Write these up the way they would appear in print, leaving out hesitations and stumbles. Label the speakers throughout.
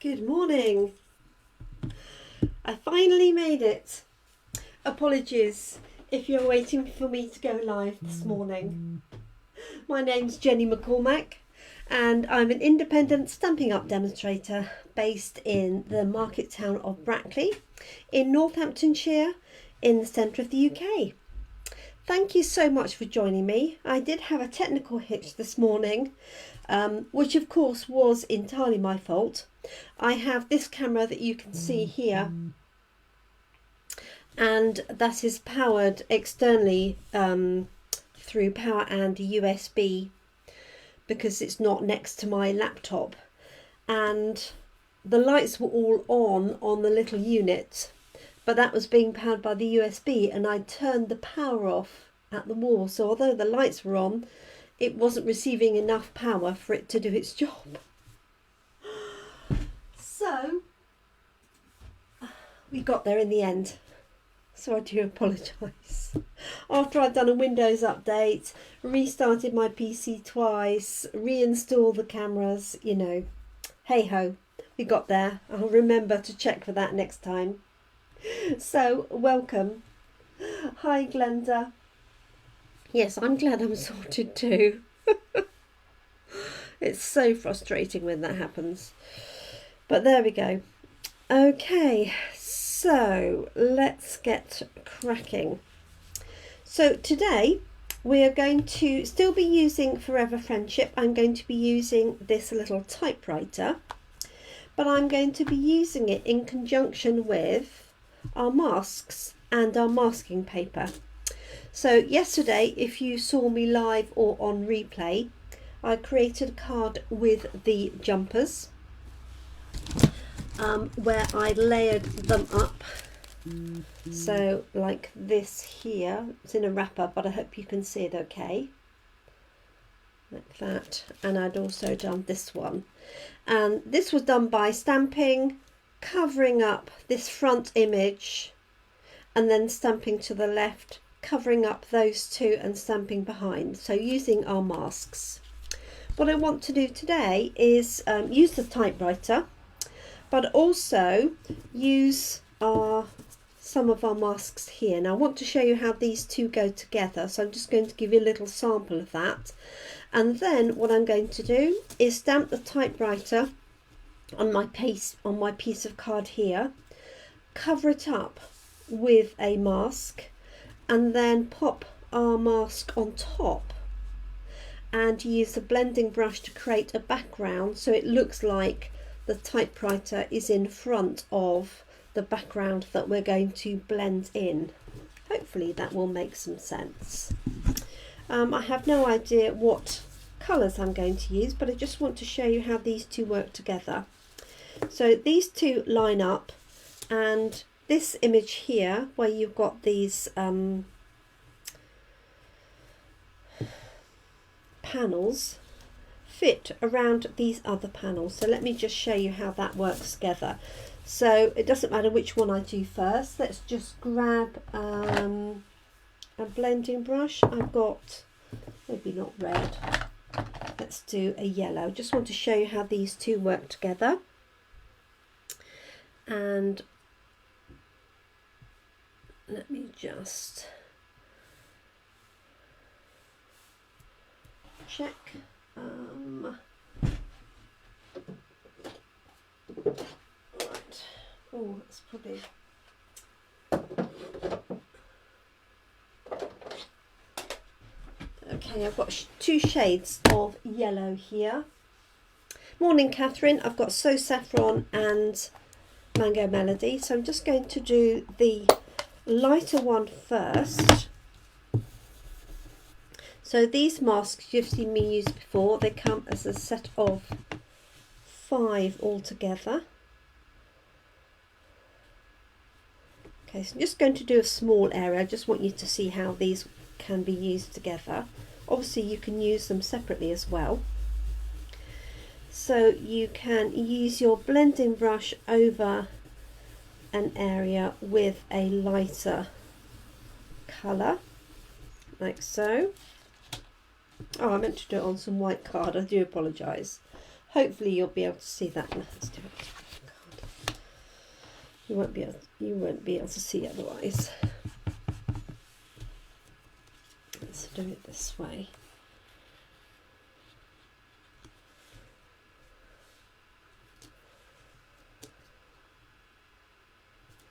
Speaker 1: Good morning. I finally made it. Apologies if you're waiting for me to go live this morning. My name's Jenny McCormack and I'm an independent Stampin' Up demonstrator based in the market town of Brackley in Northamptonshire in the centre of the UK. Thank you so much for joining me. I did have a technical hitch this morning, which of course was entirely my fault. I have this camera that you can see here, and that is powered externally through power and USB because it's not next to my laptop, and the lights were all on the little unit, but that was being powered by the USB, and I turned the power off at the wall, so although the lights were on, it wasn't receiving enough power for it to do its job. So we got there in the end, so I do apologise. After I've done a Windows update, restarted my PC twice, reinstalled the cameras, you know, hey ho, we got there. I'll remember to check for that next time. So welcome. Hi Glenda. Yes, I'm glad I'm sorted too. It's so frustrating when that happens. But there we go. Okay, so let's get cracking. So today we are going to still be using Forever Friendship. I'm going to be using this little typewriter, but I'm going to be using it in conjunction with our masks and our masking paper. So yesterday, if you saw me live or on replay, I created a card with the jumpers, where I layered them up. So like this here, it's in a wrapper, but I hope you can see it okay. Like that. And I'd also done this one. And this was done by stamping, covering up this front image, and then stamping to the left, covering up those two and stamping behind. So using our masks. What I want to do today is use the typewriter, but also use some of our masks here. Now I want to show you how these two go together, so I'm just going to give you a little sample of that. And then what I'm going to do is stamp the typewriter on my piece of card here, cover it up with a mask, and then pop our mask on top and use the blending brush to create a background so it looks like the typewriter is in front of the background that we're going to blend in. Hopefully that will make some sense. I have no idea what colours I'm going to use, but I just want to show you how these two work together. So these two line up, and this image here where you've got these panels fit around these other panels. So let me just show you how that works together. So it doesn't matter which one I do first. Let's just grab a blending brush. I've got, maybe not red, let's do a yellow. Just want to show you how these two work together. And let me just check. Right. Oh, that's probably. Okay, I've got two shades of yellow here. Morning, Catherine. I've got So Saffron and Mango Melody. So I'm just going to do the lighter one first. So these masks you've seen me use before, they come as a set of 5 altogether. Okay, so I'm just going to do a small area. I just want you to see how these can be used together. Obviously you can use them separately as well. So you can use your blending brush over an area with a lighter colour, like so. Oh, I meant to do it on some white card. I do apologise. Hopefully you'll be able to see that. Let's do it. You won't be able to see otherwise. Let's do it this way.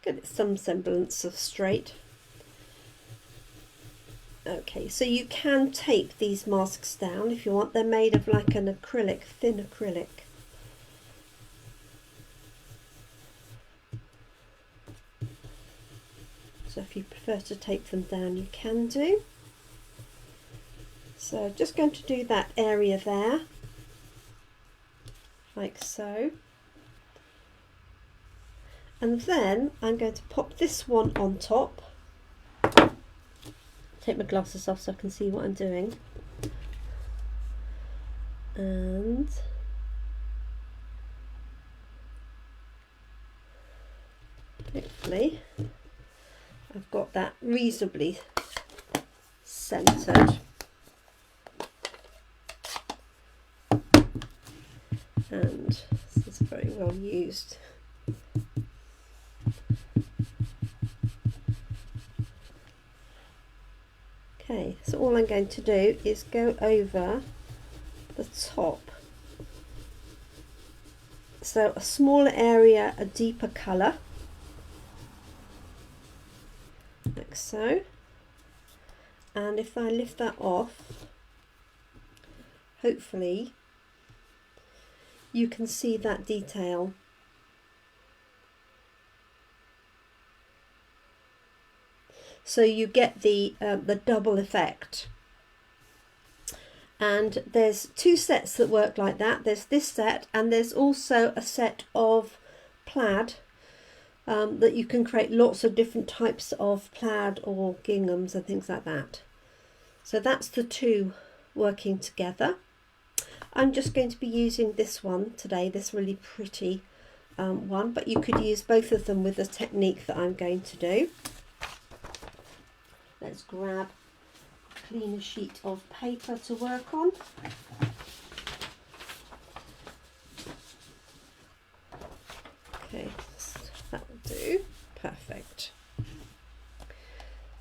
Speaker 1: Get some semblance of straight. Okay, so you can tape these masks down if you want. They're made of like an acrylic, thin acrylic. So if you prefer to tape them down, you can do. So just going to do that area there, like so. And then I'm going to pop this one on top. Take my glasses off so I can see what I'm doing. And hopefully I've got that reasonably centered. And this is very well used. Okay, so all I'm going to do is go over the top. So a smaller area, a deeper colour, like so. And if I lift that off, hopefully you can see that detail. So you get the double effect. And there's two sets that work like that. There's this set, and there's also a set of plaid that you can create lots of different types of plaid or ginghams and things like that. So that's the two working together. I'm just going to be using this one today, this really pretty one, but you could use both of them with the technique that I'm going to do. Let's grab a cleaner sheet of paper to work on. Okay, that will do. Perfect.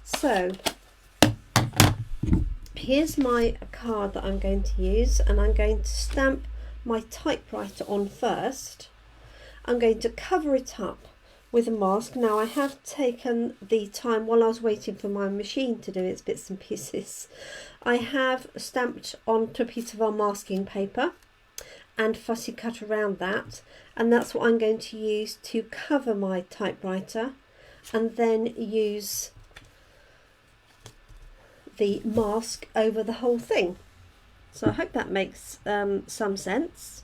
Speaker 1: So here's my card that I'm going to use, and I'm going to stamp my typewriter on first. I'm going to cover it up with a mask. Now I have taken the time while I was waiting for my machine to do its bits and pieces. I have stamped onto a piece of our masking paper and fussy cut around that, and that's what I'm going to use to cover my typewriter, and then use the mask over the whole thing. So I hope that makes some sense.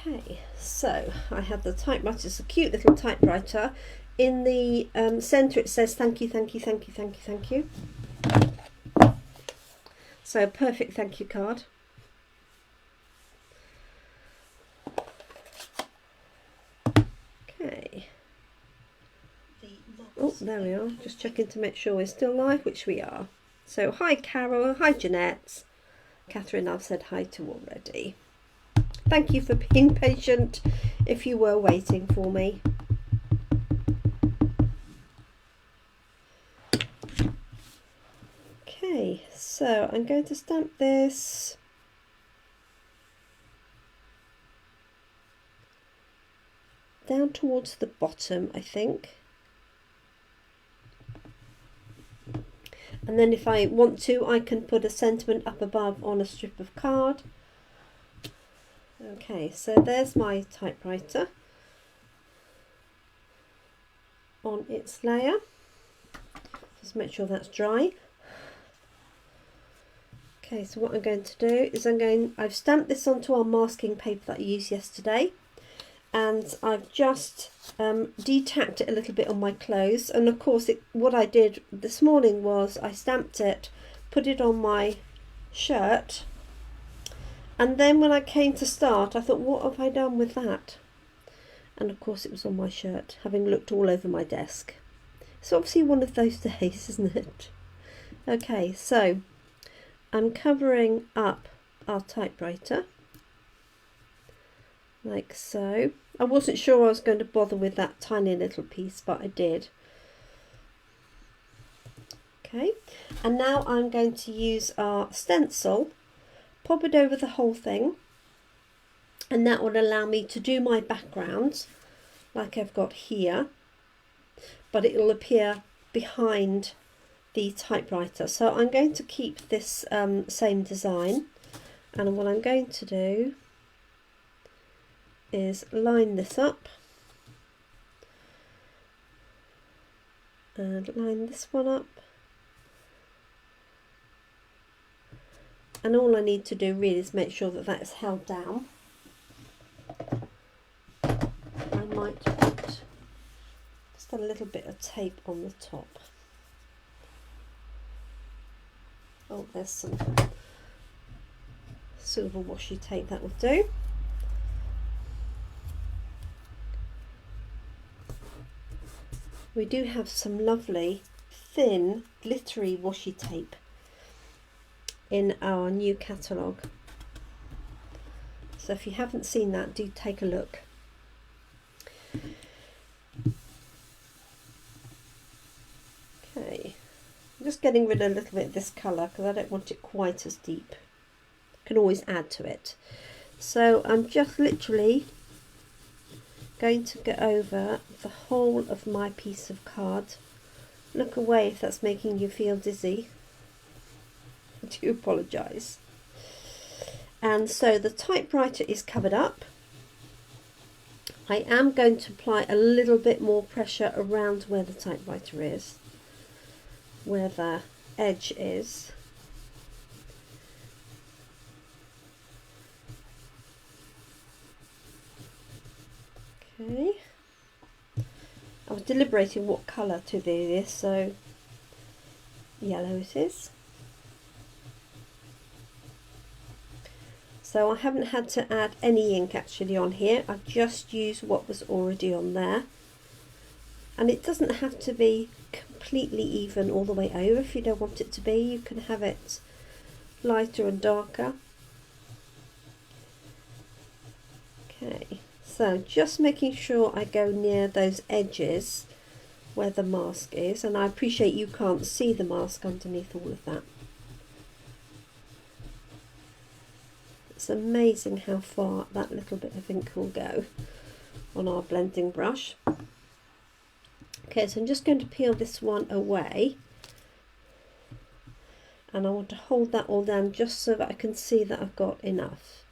Speaker 1: Okay, so I have the typewriter. It's a cute little typewriter. In the centre it says thank you, thank you, thank you, thank you, thank you. So a perfect thank you card. Okay. Oh, there we are. Just checking to make sure we're still live, which we are. So hi Carol, hi Jeanette. Catherine, I've said hi to already. Thank you for being patient if you were waiting for me. Okay, so I'm going to stamp this down towards the bottom, I think. And then if I want to, I can put a sentiment up above on a strip of card. Okay, so there's my typewriter on its layer. Just make sure that's dry. Okay, so what I'm going to do is I've stamped this onto our masking paper that I used yesterday, and I've just detacked it a little bit on my clothes. And of course what I did this morning was I stamped it, put it on my shirt, and then when I came to start I thought, what have I done with that? And of course it was on my shirt, having looked all over my desk. It's obviously one of those days, isn't it? Okay, so I'm covering up our typewriter like so. I wasn't sure I was going to bother with that tiny little piece, but I did. Okay, and now I'm going to use our stencil, pop it over the whole thing, and that will allow me to do my background like I've got here, but it will appear behind the typewriter. So I'm going to keep this same design, and what I'm going to do is line this up and line this one up, and all I need to do really is make sure that that's held down. I might put just a little bit of tape on the top. Oh, there's some silver washi tape, that will do. We do have some lovely thin glittery washi tape in our new catalogue, so if you haven't seen that, do take a look. Okay, I'm just getting rid of a little bit of this colour because I don't want it quite as deep. Can always add to it. So I'm just literally going to go over the whole of my piece of card. Look away if that's making you feel dizzy. I do apologise. And so the typewriter is covered up. I am going to apply a little bit more pressure around where the typewriter is, where the edge is. Okay. I was deliberating what colour to do this, so yellow it is. So I haven't had to add any ink actually on here, I've just used what was already on there. And it doesn't have to be completely even all the way over. If you don't want it to be, you can have it lighter and darker. Okay, so just making sure I go near those edges where the mask is, and I appreciate you can't see the mask underneath all of that. It's amazing how far that little bit of ink will go on our blending brush. Okay, so I'm just going to peel this one away, and I want to hold that all down just so that I can see that I've got enough.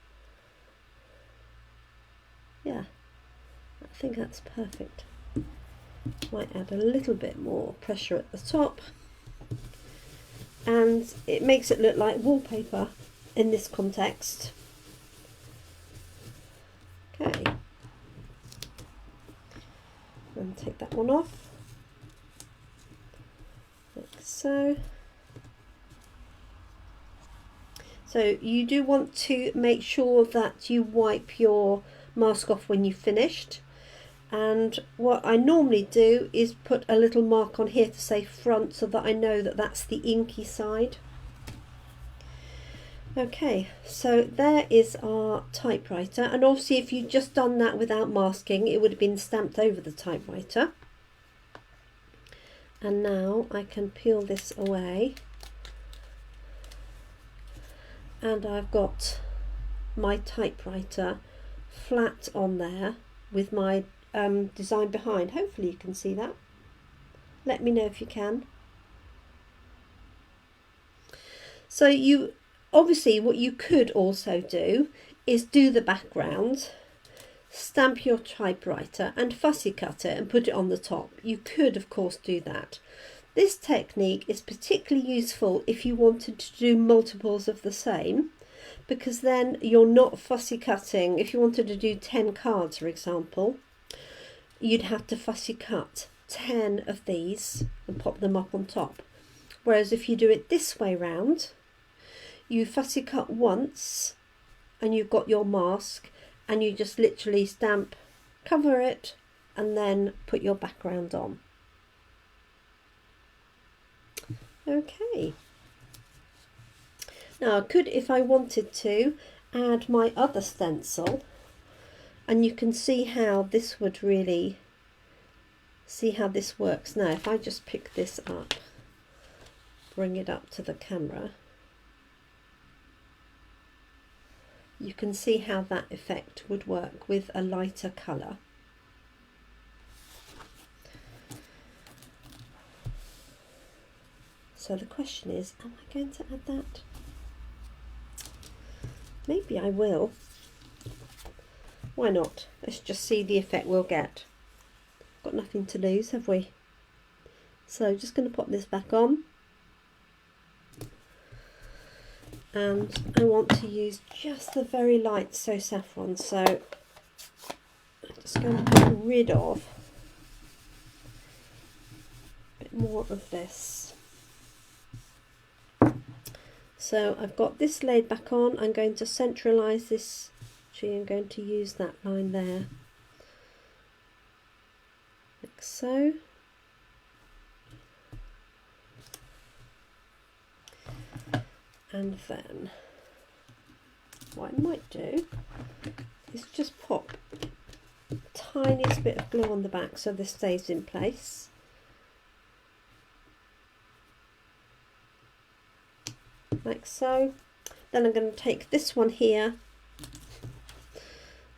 Speaker 1: Yeah, I think that's perfect. Might add a little bit more pressure at the top, and it makes it look like wallpaper in this context. Okay, and take that one off, like so. So you do want to make sure that you wipe your mask off when you've finished, and what I normally do is put a little mark on here to say front, so that I know that that's the inky side. Okay, so there is our typewriter, and obviously if you'd just done that without masking, it would have been stamped over the typewriter. And now I can peel this away, and I've got my typewriter flat on there with my design behind. Hopefully you can see that. Let me know if you can. So you obviously, what you could also do is do the background, stamp your typewriter and fussy cut it and put it on the top. You could of course do that. This technique is particularly useful if you wanted to do multiples of the same, because then you're not fussy cutting. If you wanted to do 10 cards, for example, you'd have to fussy cut 10 of these and pop them up on top. Whereas if you do it this way round, you fussy cut once and you've got your mask, and you just literally stamp, cover it, and then put your background on. Okay. Now I could, if I wanted to, add my other stencil And you can see how this would really, see how this works. Now if I just pick this up, bring it up to the camera, you can see how that effect would work with a lighter colour. So the question is, am I going to add that? Maybe I will. Why not? Let's just see the effect we'll get. Got nothing to lose, have we? So just going to pop this back on. And I want to use just the very light So Saffron. So I'm just going to get rid of a bit more of this. So I've got this laid back on. I'm going to centralise this. Actually, I'm going to use that line there, like so. And then what I might do is just pop the tiniest bit of glue on the back so this stays in place. Like so. Then I'm going to take this one here,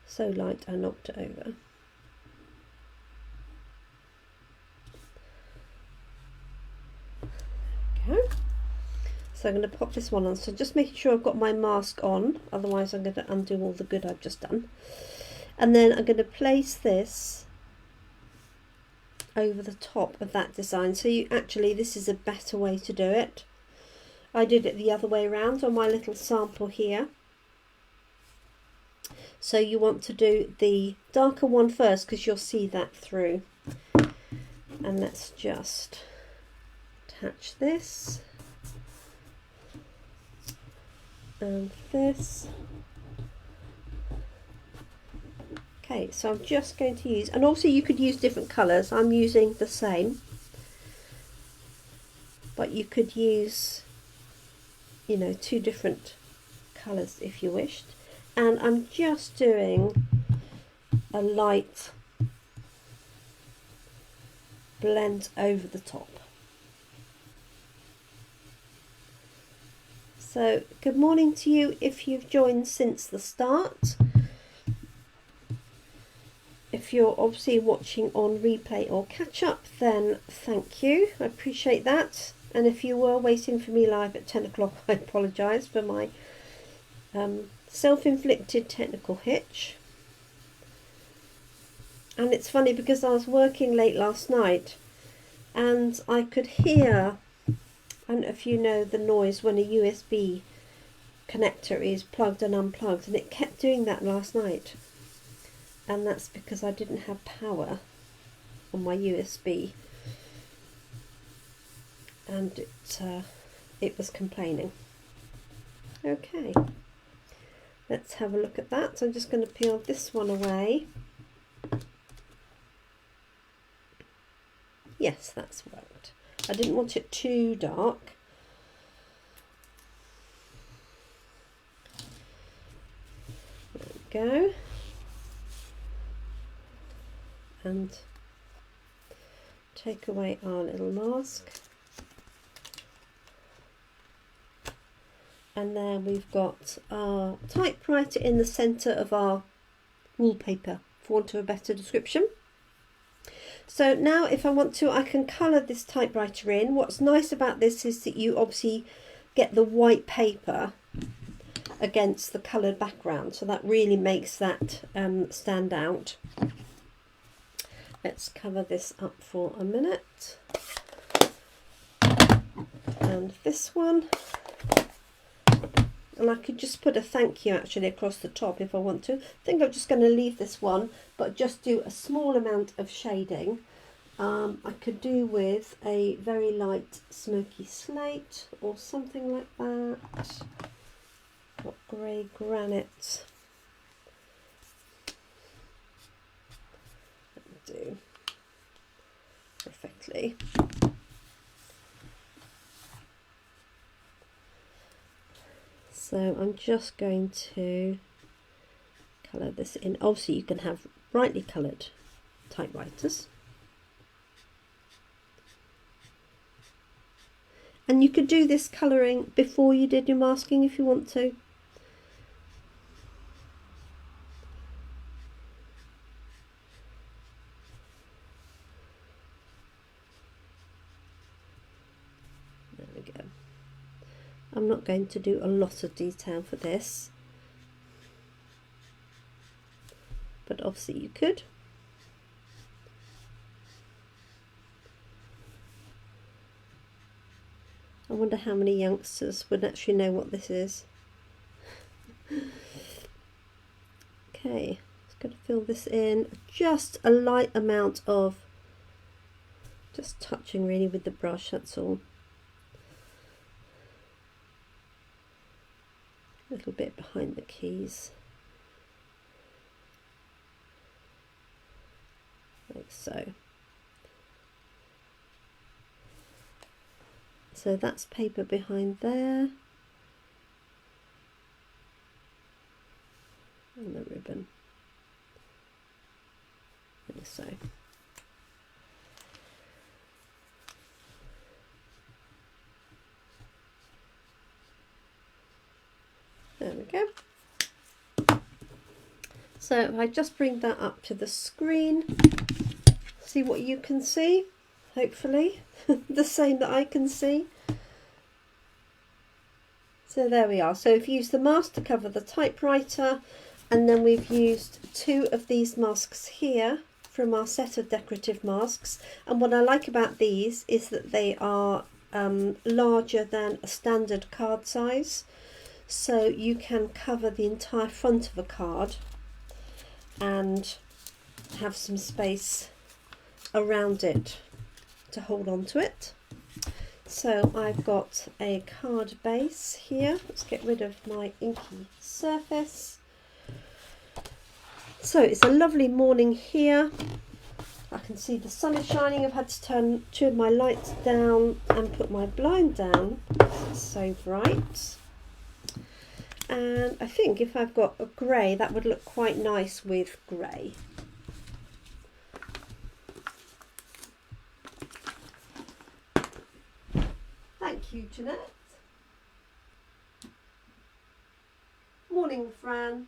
Speaker 1: so light I knocked it over. There we go. So I'm going to pop this one on, so just making sure I've got my mask on, otherwise I'm going to undo all the good I've just done. And then I'm going to place this over the top of that design. So you actually, this is a better way to do it. I did it the other way around on my little sample here. So you want to do the darker one first because you'll see that through. And let's just attach this. And this. Okay, so I'm just going to use, and also you could use different colours. I'm using the same, but you could use, you know, 2 different colours if you wished. And I'm just doing a light blend over the top. So good morning to you if you've joined since the start. If you're obviously watching on replay or catch up, then thank you, I appreciate that. And if you were waiting for me live at 10 o'clock, I apologise for my self-inflicted technical hitch. And it's funny because I was working late last night and I could hear, I don't know if you know the noise when a USB connector is plugged and unplugged, and it kept doing that last night. And that's because I didn't have power on my USB. And it was complaining. Okay, let's have a look at that. So I'm just going to peel this one away. Yes, that's worked. I didn't want it too dark. There we go. And take away our little mask. And there we've got our typewriter in the centre of our wallpaper, for want of a better description. So now if I want to, I can colour this typewriter in. What's nice about this is that you obviously get the white paper against the coloured background, so that really makes that stand out. Let's cover this up for a minute. And this one. And I could just put a thank you actually across the top if I want to. I think I'm just going to leave this one, but just do a small amount of shading. I could do with a very light smoky slate or something like that. Got grey granite. That'll do perfectly. So I'm just going to colour this in. Also, you can have brightly coloured typewriters. And you could do this colouring before you did your masking if you want to. There we go. I'm not going to do a lot of detail for this, but obviously you could. I wonder how many youngsters would actually know what this is. Okay, just going to fill this in. Just a light amount of, just touching really with the brush, that's all. A little bit behind the keys. Like so. So that's paper behind there. And the ribbon. Like so. There we go. So if I just bring that up to the screen, see what you can see, hopefully, the same that I can see. So there we are. So we've used the mask to cover the typewriter, and then we've used 2 of these masks here from our set of decorative masks. And what I like about these is that they are larger than a standard card size. So you can cover the entire front of a card and have some space around it to hold on to it. So I've got a card base here. Let's get rid of my inky surface. So it's a lovely morning here. I can see the sun is shining. I've had to turn 2 of my lights down and put my blind down. It's so bright. And I think if I've got a grey, that would look quite nice with grey. Thank you, Jeanette. Morning, Fran.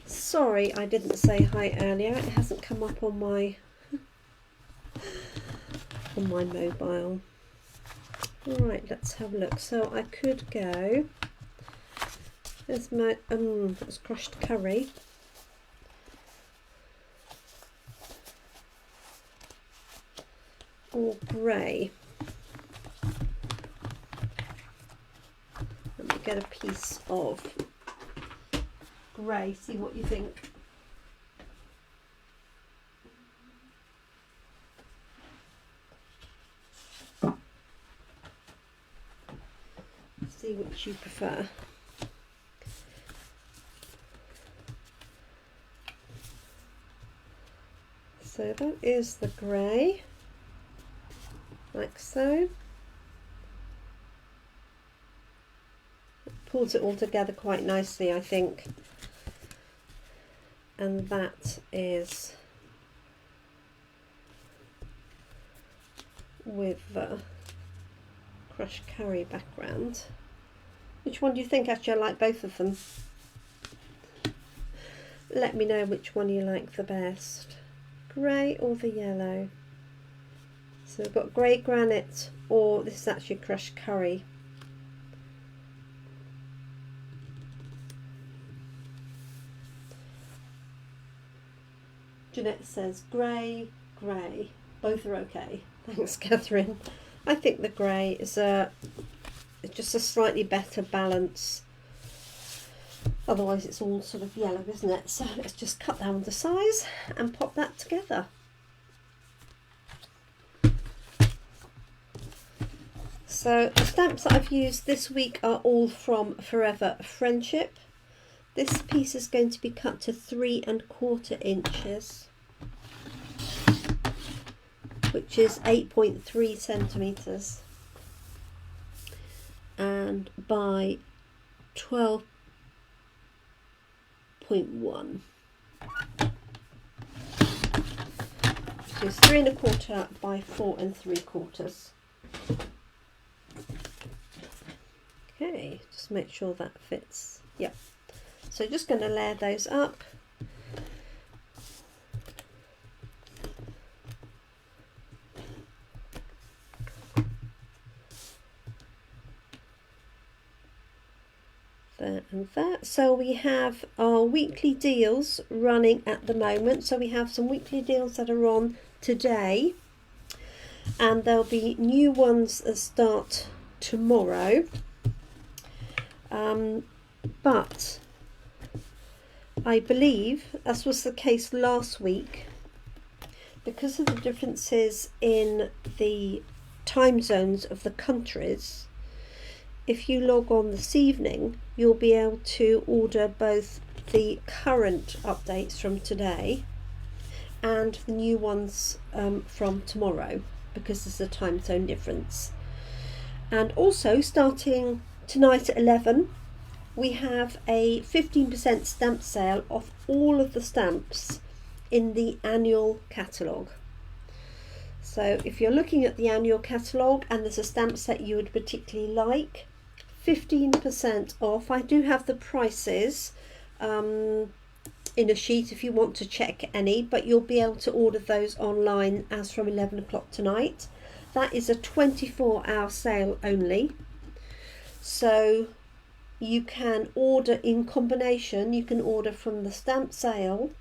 Speaker 1: Sorry I didn't say hi earlier. It hasn't come up on my mobile. Right, let's have a look. So I could go. There's my that's crushed curry. Or grey. Let me get a piece of grey, see what you think. See which you prefer. So that is the grey, like so. It pulls it all together quite nicely, I think. And that is with the crushed curry background. Which one do you think? Actually, I like both of them. Let me know which one you like the best. Grey or the yellow? So we've got grey granite, or this is actually crushed curry. Jeanette says grey, grey. Both are okay. Thanks, Catherine. I think the grey is just a slightly better balance. Otherwise it's all sort of yellow, isn't it? So let's just cut down the size and pop that together. So the stamps that I've used this week are all from Forever Friendship. This piece is going to be cut to 3 1/4 inches, which is 8.3 centimetres, and by 12 4.1. So it's 3 1/4 by 4 3/4. Okay, just make sure that fits. Yep. So just going to layer those up. There and there. So we have our weekly deals running at the moment. So we have some weekly deals that are on today, and there'll be new ones that start tomorrow. But I believe, as was the case last week, because of the differences in the time zones of the countries, if you log on this evening, you'll be able to order both the current updates from today and the new ones from tomorrow, because there's a time zone difference. And also, starting tonight at 11, we have a 15% stamp sale off all of the stamps in the annual catalogue. So if you're looking at the annual catalogue and there's a stamp set you would particularly like, 15% off. I do have the prices in a sheet if you want to check any, but you'll be able to order those online as from 11 o'clock tonight. That is a 24-hour sale only. So you can order in combination. You can order from the stamp sale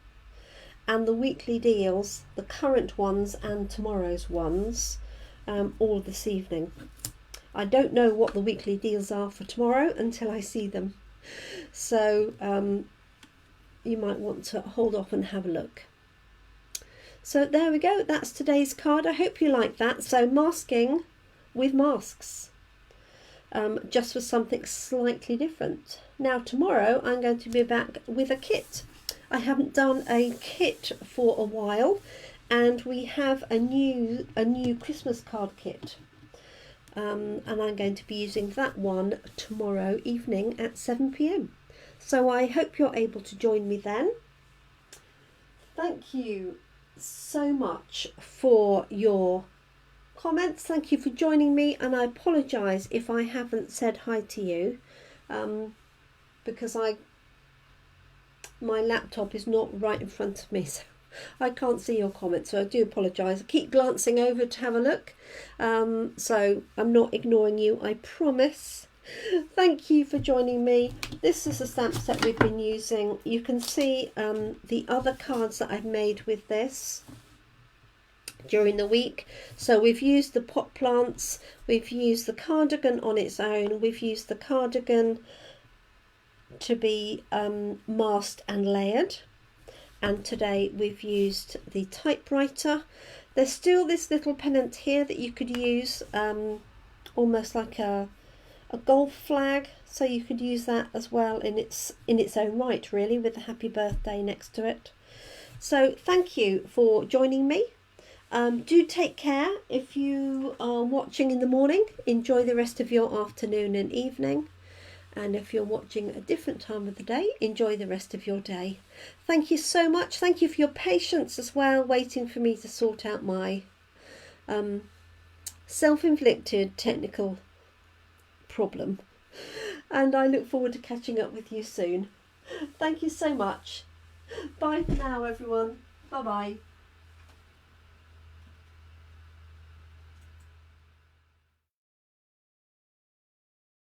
Speaker 1: and the weekly deals, the current ones and tomorrow's ones, all this evening. I don't know what the weekly deals are for tomorrow until I see them. So you might want to hold off and have a look. So there we go. That's today's card. I hope you like that. So masking with masks. Just for something slightly different. Now tomorrow I'm going to be back with a kit. I haven't done a kit for a while, and we have a new Christmas card kit, and I'm going to be using that one tomorrow evening at 7 p.m. So I hope you're able to join me then. Thank you so much for your comments. Thank you for joining me, and I apologise if I haven't said hi to you, because my laptop is not right in front of me, so I can't see your comments, so I do apologise. I keep glancing over to have a look, so I'm not ignoring you, I promise. Thank you for joining me. This is the stamp set we've been using. You can see the other cards that I've made with this during the week. So we've used the pot plants, we've used the cardigan on its own, we've used the cardigan to be masked and layered, and today we've used the typewriter. There's still this little pennant here that you could use, almost like a golf flag, so you could use that as well in its own right, really, with the happy birthday next to it. So thank you for joining me. Do take care. If you are watching in the morning, enjoy the rest of your afternoon and evening. And if you're watching a different time of the day, enjoy the rest of your day. Thank you so much. Thank you for your patience as well, waiting for me to sort out my self-inflicted technical problem. And I look forward to catching up with you soon. Thank you so much. Bye for now, everyone. Bye-bye.